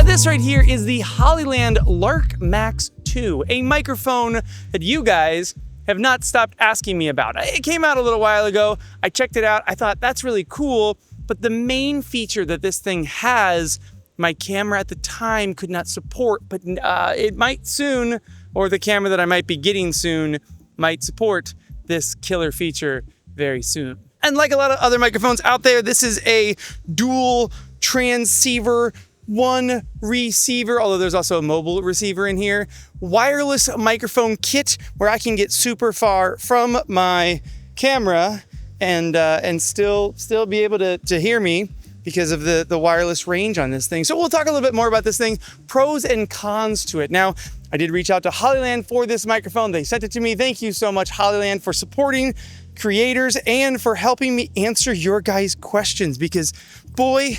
This right here is the Hollyland Lark Max 2, a microphone that you guys have not stopped asking me about. It came out a little while ago. I checked it out. I thought that's really cool, but the main feature that this thing has, my camera at the time could not support, but it might soon, or the camera that I might be getting soon might support this killer feature very soon. And like a lot of other microphones out there, this is a dual transceiver, one receiver, although there's also a mobile receiver in here, wireless microphone kit where I can get super far from my camera and still be able to hear me because of the wireless range on this thing. So we'll talk a little bit more about this thing, pros and cons to it. Now, I did reach out to Hollyland for this microphone. They sent it to me. Thank you so much, Hollyland, for supporting creators and for helping me answer your guys' questions, because boy,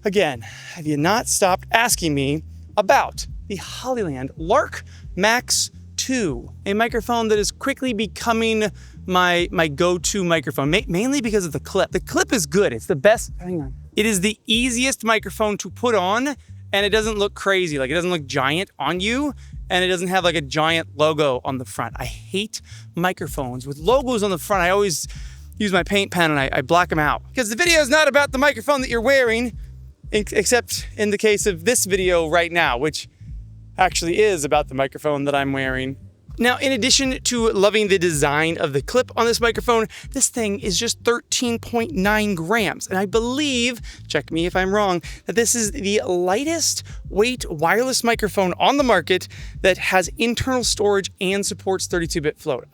again, have you not stopped asking me about the Hollyland Lark Max 2, a microphone that is quickly becoming my go-to microphone, mainly because of the clip. The clip is good. It's the best. Hang on. It is the easiest microphone to put on, and it doesn't look crazy. Like, it doesn't look giant on you, and it doesn't have like a giant logo on the front. I hate microphones with logos on the front. I always use my paint pen and I black them out, because the video is not about the microphone that you're wearing, except in the case of this video right now, which actually is about the microphone that I'm wearing. Now, in addition to loving the design of the clip on this microphone, this thing is just 13.9 grams. And I believe, check me if I'm wrong, that this is the lightest weight wireless microphone on the market that has internal storage and supports 32-bit float.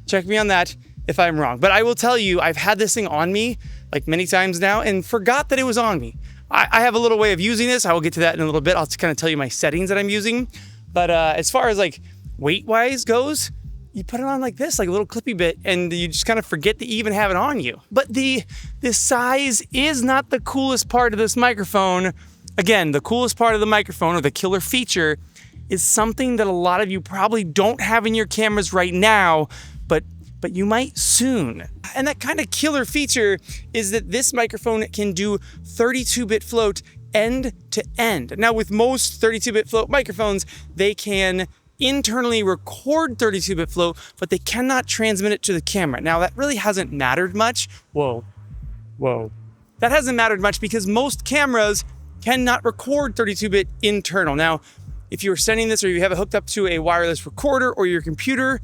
Check me on that if I'm wrong. But I will tell you, I've had this thing on me like many times now and forgot that it was on me. I have a little way of using this. I will get to that in a little bit. I'll just kind of tell you my settings that I'm using. But as far as like weight-wise goes, you put it on like this, like a little clippy bit, and you just kind of forget that you even have it on you. But the size is not the coolest part of this microphone. Again, the coolest part of the microphone, or the killer feature, is something that a lot of you probably don't have in your cameras right now, but you might soon. And that kind of killer feature is that this microphone can do 32-bit float end to end. Now, with most 32-bit float microphones, they can internally record 32-bit float, but they cannot transmit it to the camera. Now, that really hasn't mattered much. Whoa. That hasn't mattered much because most cameras cannot record 32-bit internal. Now, if you're sending this or you have it hooked up to a wireless recorder or your computer,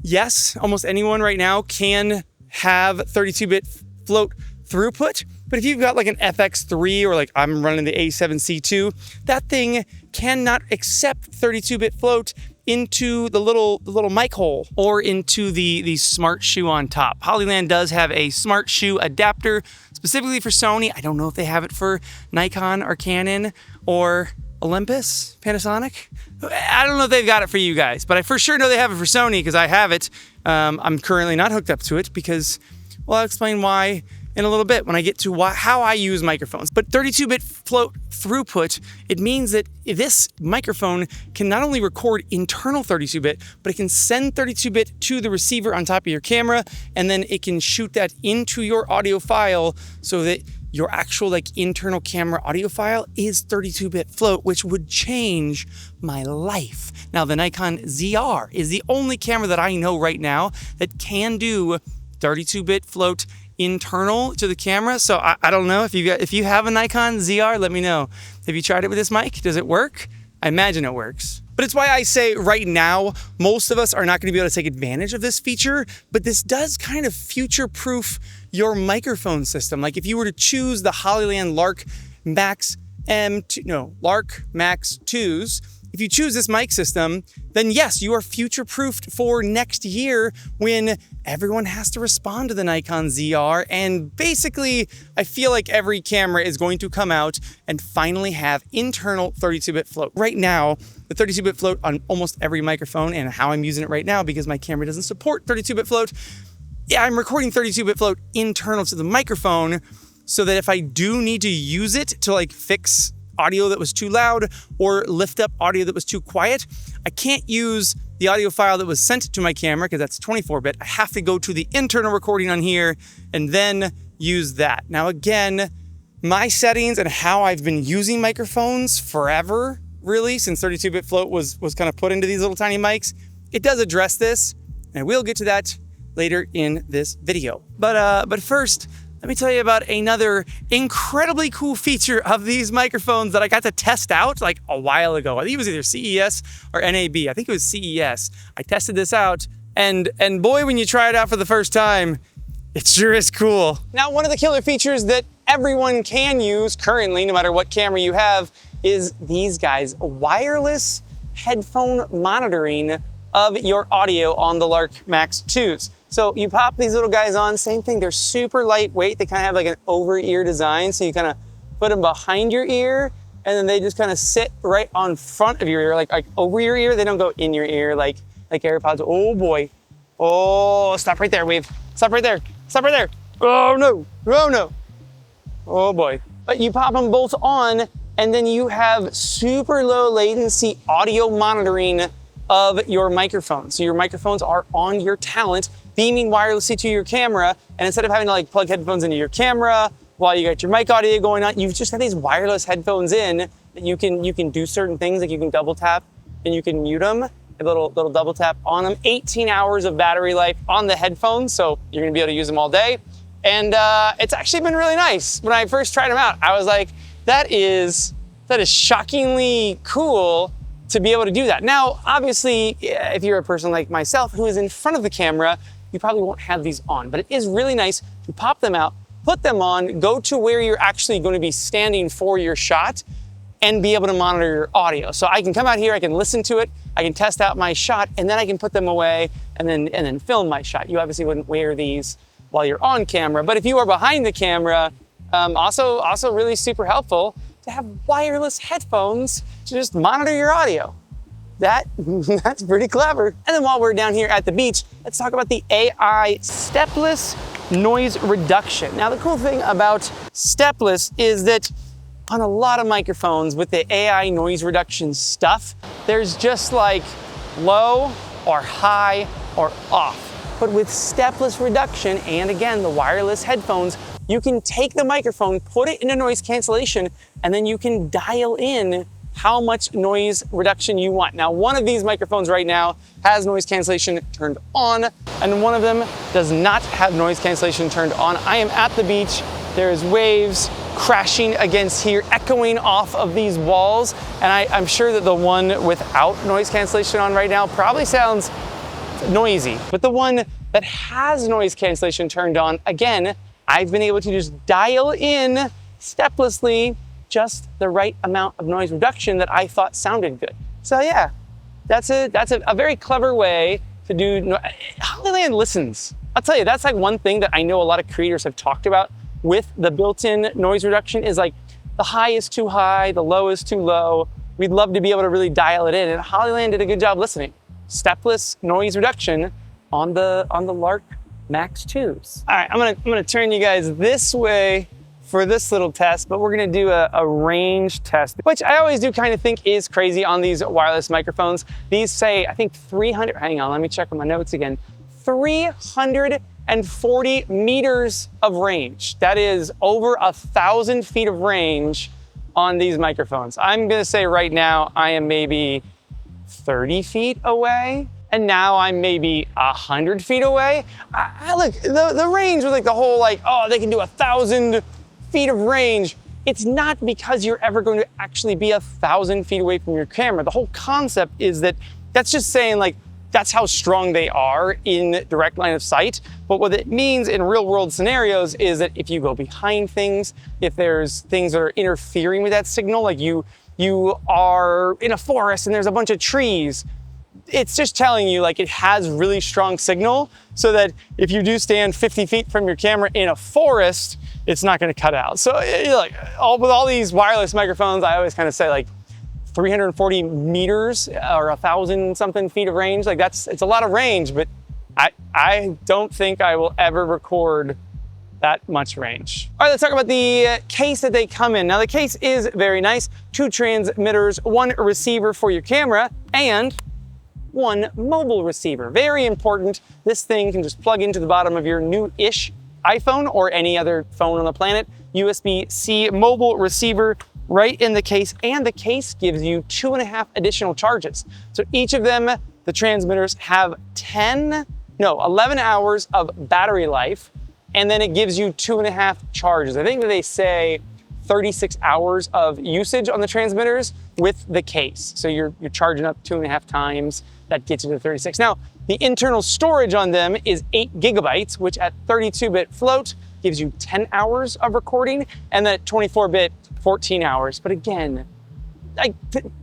yes, almost anyone right now can have 32-bit float throughput. But if you've got like an FX3 or like I'm running the A7C2, that thing cannot accept 32-bit float into the little mic hole or into the smart shoe on top. Hollyland does have a smart shoe adapter specifically for Sony. I don't know if they have it for Nikon or Canon or Olympus, Panasonic. I don't know if they've got it for you guys, but I for sure know they have it for Sony because I have it. I'm currently not hooked up to it because, well, I'll explain why in a little bit when I get to how I use microphones. But 32-bit float throughput, it means that this microphone can not only record internal 32-bit, but it can send 32-bit to the receiver on top of your camera, and then it can shoot that into your audio file so that your actual like internal camera audio file is 32-bit float, which would change my life. Now, the Nikon ZR is the only camera that I know right now that can do 32-bit float internal to the camera. So I don't know if you have a Nikon ZR, let me know. Have you tried it with this mic? Does it work? I imagine it works. But it's why I say right now, most of us are not going to be able to take advantage of this feature, but this does kind of future-proof your microphone system. Like if you were to choose the Hollyland Lark Max Lark Max 2s, if you choose this mic system, then yes, you are future-proofed for next year when everyone has to respond to the Nikon ZR. And basically, I feel like every camera is going to come out and finally have internal 32-bit float. Right now, the 32-bit float on almost every microphone, and how I'm using it right now because my camera doesn't support 32-bit float, yeah, I'm recording 32-bit float internal to the microphone so that if I do need to use it to like fix audio that was too loud or lift up audio that was too quiet, I can't use the audio file that was sent to my camera because that's 24-bit. I have to go to the internal recording on here and then use that. Now again, my settings and how I've been using microphones forever, really, since 32-bit float was kind of put into these little tiny mics, it does address this, and we'll get to that later in this video. But first, let me tell you about another incredibly cool feature of these microphones that I got to test out like a while ago. I think it was either CES or NAB. I think it was CES. I tested this out, and boy, when you try it out for the first time, it sure is cool. Now, one of the killer features that everyone can use currently, no matter what camera you have, is these guys, wireless headphone monitoring of your audio on the Lark Max 2s. So you pop these little guys on, same thing, they're super lightweight. They kind of have like an over-ear design, so you kind of put them behind your ear, and then they just kind of sit right on front of your ear, like over your ear. They don't go in your ear like AirPods. Oh boy. Oh, stop right there, Wave. Stop right there. Stop right there. Oh no. Oh no. Oh boy. But you pop them both on, and then you have super low latency audio monitoring of your microphone. So your microphones are on your talent, beaming wirelessly to your camera, and instead of having to like plug headphones into your camera while you got your mic audio going on, you've just got these wireless headphones in that you can do certain things, like you can double tap and you can mute them, a little double tap on them. 18 hours of battery life on the headphones, so you're gonna be able to use them all day. And it's actually been really nice. When I first tried them out, I was like, that is shockingly cool to be able to do that. Now, obviously, if you're a person like myself who is in front of the camera, you probably won't have these on, but it is really nice to pop them out, put them on, go to where you're actually going to be standing for your shot, and be able to monitor your audio. So I can come out here, I can listen to it, I can test out my shot, and then I can put them away and then film my shot. You obviously wouldn't wear these while you're on camera, but if you are behind the camera, also really super helpful to have wireless headphones to just monitor your audio. That's pretty clever. And then while we're down here at the beach, let's talk about the AI Stepless noise reduction. Now, the cool thing about Stepless is that on a lot of microphones with the AI noise reduction stuff, there's just like low or high or off. But with Stepless reduction, and again, the wireless headphones, you can take the microphone, put it into noise cancellation, and then you can dial in how much noise reduction you want. Now, one of these microphones right now has noise cancellation turned on, and one of them does not have noise cancellation turned on. I am at the beach. There's waves crashing against here, echoing off of these walls, and I'm sure that the one without noise cancellation on right now probably sounds noisy. But the one that has noise cancellation turned on, again, I've been able to just dial in steplessly just the right amount of noise reduction that I thought sounded good. So yeah, that's a very clever way to do. Hollyland listens. I'll tell you, that's like one thing that I know a lot of creators have talked about with the built-in noise reduction is like the high is too high, the low is too low. We'd love to be able to really dial it in, and Hollyland did a good job listening. Stepless noise reduction on the Lark Max 2s. All right, I'm gonna turn you guys this way for this little test, but we're gonna do a range test, which I always do kind of think is crazy on these wireless microphones. These say, I think 300, hang on, let me check on my notes again. 340 meters of range. That is over 1,000 feet of range on these microphones. I'm gonna say right now, I am maybe 30 feet away, and now I'm maybe 100 feet away. Look, the range was like the whole like, oh, they can do 1,000 feet of range. It's not because you're ever going to actually be 1,000 feet away from your camera. The whole concept is that that's just saying like, that's how strong they are in direct line of sight. But what it means in real world scenarios is that if you go behind things, if there's things that are interfering with that signal, like you are in a forest and there's a bunch of trees, it's just telling you like it has really strong signal, so that if you do stand 50 feet from your camera in a forest, it's not gonna cut out. So like with all these wireless microphones, I always kind of say like 340 meters or 1,000 something feet of range. Like it's a lot of range, but I don't think I will ever record that much range. All right, let's talk about the case that they come in. Now the case is very nice. 2 transmitters, 1 receiver for your camera, and 1 mobile receiver. Very important. This thing can just plug into the bottom of your new-ish iPhone or any other phone on the planet. USB-C mobile receiver right in the case, and the case gives you 2.5 additional charges. So each of them, the transmitters, have 11 hours of battery life, and then it gives you 2.5 charges. I think that they say 36 hours of usage on the transmitters with the case. So you're charging up 2.5 times, that gets you to 36. Now, the internal storage on them is 8 gigabytes, which at 32-bit float gives you 10 hours of recording, and then at 24-bit, 14 hours. But again,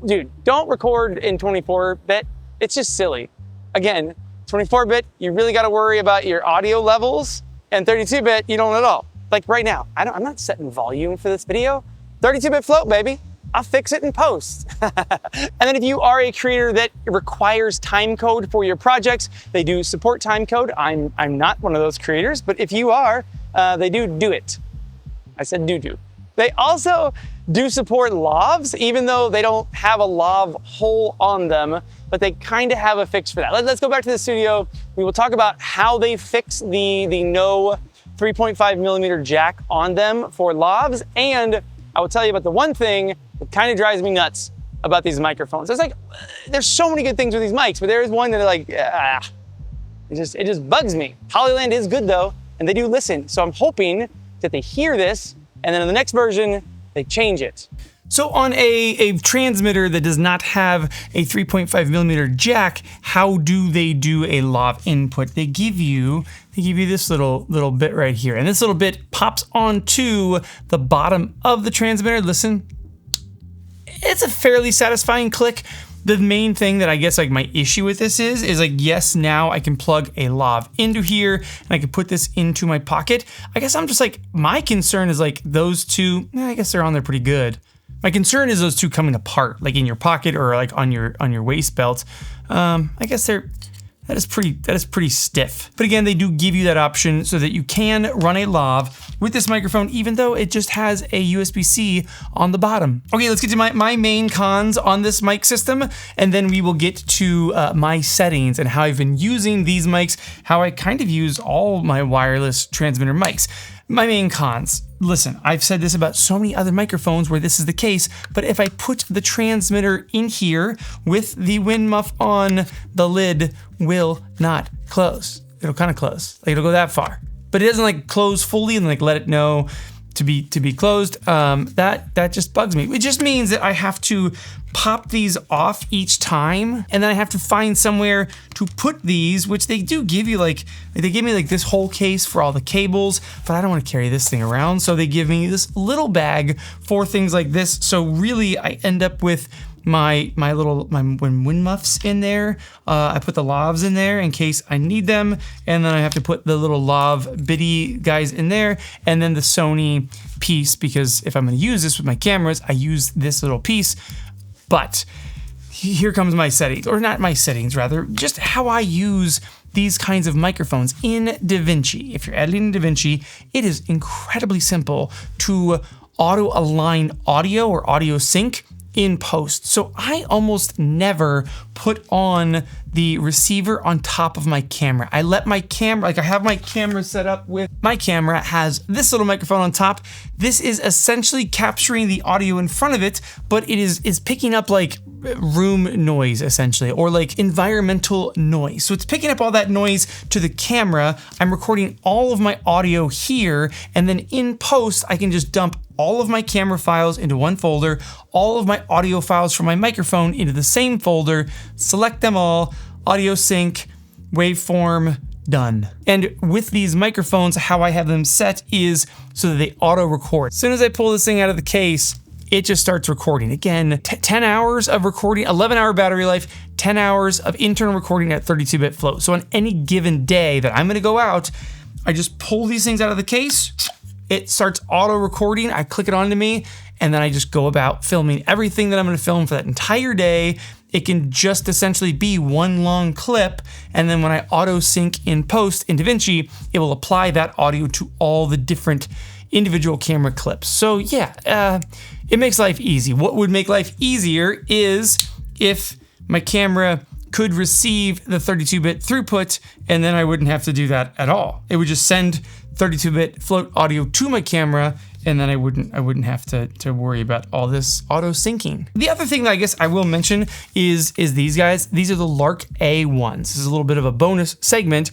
dude, don't record in 24-bit. It's just silly. Again, 24-bit, you really got to worry about your audio levels, and 32-bit, you don't at all. Like right now, I'm not setting volume for this video. 32-bit float, baby. I'll fix it in post. And then if you are a creator that requires timecode for your projects, they do support timecode. I'm not one of those creators, but if you are, they do it. I said do. They also do support lavs, even though they don't have a lav hole on them, but they kind of have a fix for that. Let's go back to the studio. We will talk about how they fix the no 3.5 millimeter jack on them for lavs, and I will tell you about the one thing that kind of drives me nuts about these microphones. It's like, there's so many good things with these mics, but there is one that it just bugs me. Hollyland is good though, and they do listen. So I'm hoping that they hear this, and then in the next version, they change it. So on a transmitter that does not have a 3.5 millimeter jack, how do they do a lav input? They give you this little bit right here, and this little bit pops onto the bottom of the transmitter. Listen, it's a fairly satisfying click. The main thing that I guess like my issue with this is like, yes, now I can plug a lav into here and I can put this into my pocket. I guess I'm just like, my concern is like those two, I guess they're on there pretty good. My concern is those two coming apart, like in your pocket or like on your waist belt. I guess that is pretty stiff. But again, they do give you that option so that you can run a lav with this microphone, even though it just has a USB-C on the bottom. Okay, let's get to my main cons on this mic system, and then we will get to my settings and how I've been using these mics, how I kind of use all my wireless transmitter mics. My main cons. Listen, I've said this about so many other microphones where this is the case, but if I put the transmitter in here with the wind muff on, the lid will not close. It'll kind of close, like it'll go that far, but it doesn't like close fully and like let it know to be closed. That just bugs me. It just means that I have to pop these off each time, and then I have to find somewhere to put these, which they do give you like they give me like this whole case for all the cables, but I don't want to carry this thing around, so they give me this little bag for things like this. So really I end up with my wind muffs in there. I put the lavs in there in case I need them, and then I have to put the little lav bitty guys in there, and then the Sony piece, because if I'm going to use this with my cameras, I use this little piece. But here comes my settings, or not my settings, rather, just how I use these kinds of microphones in DaVinci. If you're editing in DaVinci, it is incredibly simple to auto align audio or audio sync in post. So I almost never put on the receiver on top of my camera. I let my camera, like I have my camera set up with, my camera has this little microphone on top. This is essentially capturing the audio in front of it, but it is picking up like room noise essentially, or like environmental noise. So it's picking up all that noise to the camera. I'm recording all of my audio here, and then in post, I can just dump all of my camera files into one folder, all of my audio files from my microphone into the same folder, select them all, audio sync, waveform, done. And with these microphones, how I have them set is so that they auto record. As soon as I pull this thing out of the case, it just starts recording. Again, 10 hours of recording, 11-hour battery life, 10 hours of internal recording at 32-bit float. So on any given day that I'm gonna go out, I just pull these things out of the case, it starts auto recording, I click it onto me, and then I just go about filming everything that I'm gonna film for that entire day. It can just essentially be one long clip, and then when I auto sync in post in DaVinci, it will apply that audio to all the different individual camera clips. So yeah, it makes life easy. What would make life easier is if my camera could receive the 32-bit throughput, and then I wouldn't have to do that at all. It would just send 32-bit float audio to my camera, and then I wouldn't have to worry about all this auto syncing. The other thing that I guess I will mention is these guys. These are the Lark A1s. This is a little bit of a bonus segment.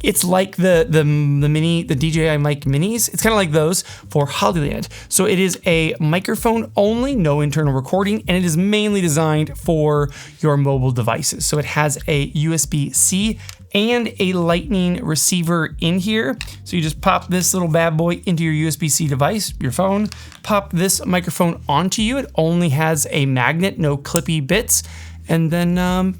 It's like the DJI mic minis. It's kind of like those for Hollyland. So it is a microphone only, no internal recording, and it is mainly designed for your mobile devices. So it has a USB-C and a lightning receiver in here. So you just pop this little bad boy into your USB-C device, your phone, pop this microphone onto you. It only has a magnet, no clippy bits, and then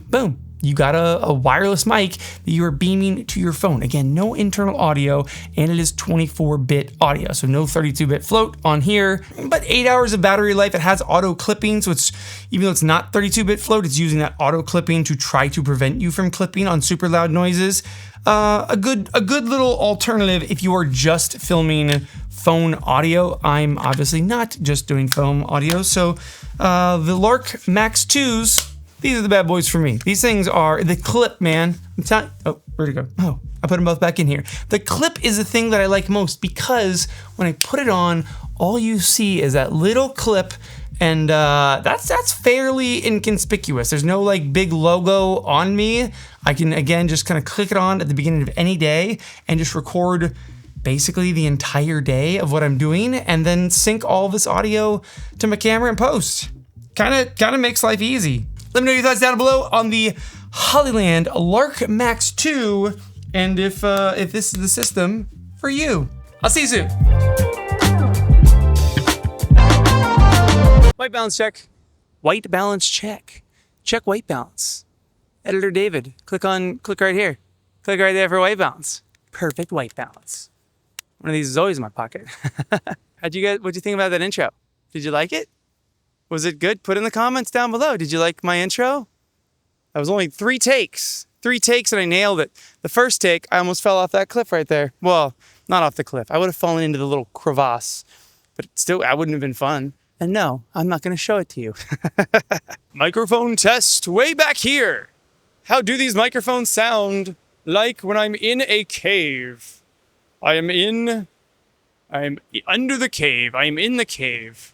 boom. You got a wireless mic that you are beaming to your phone. Again, no internal audio, and it is 24-bit audio, so no 32-bit float on here, but 8 hours of battery life. It has auto clipping, so it's, even though it's not 32-bit float, it's using that auto clipping to try to prevent you from clipping on super loud noises. A good little alternative if you are just filming phone audio. I'm obviously not just doing phone audio, so the Lark Max 2s, these are the bad boys for me. These things are the clip, man. I'm telling. Oh, where'd it go? Oh, I put them both back in here. The clip is the thing that I like most because when I put it on, all you see is that little clip, and that's fairly inconspicuous. There's no like big logo on me. I can again just kind of click it on at the beginning of any day and just record basically the entire day of what I'm doing, and then sync all this audio to my camera and post. Kind of makes life easy. Let me know your thoughts down below on the Hollyland Lark Max 2, and if this is the system for you. I'll see you soon. White balance check. White balance check. Check white balance. Editor David, click right here. Click right there for white balance. Perfect white balance. One of these is always in my pocket. What'd you think about that intro? Did you like it? Was it good? Put in the comments down below. Did you like my intro? That was only 3 takes. 3 takes and I nailed it. The first take, I almost fell off that cliff right there. Well, not off the cliff. I would have fallen into the little crevasse, but still, that wouldn't have been fun. And no, I'm not going to show it to you. Microphone test way back here. How do these microphones sound like when I'm in a cave? I'm under the cave. I am in the cave.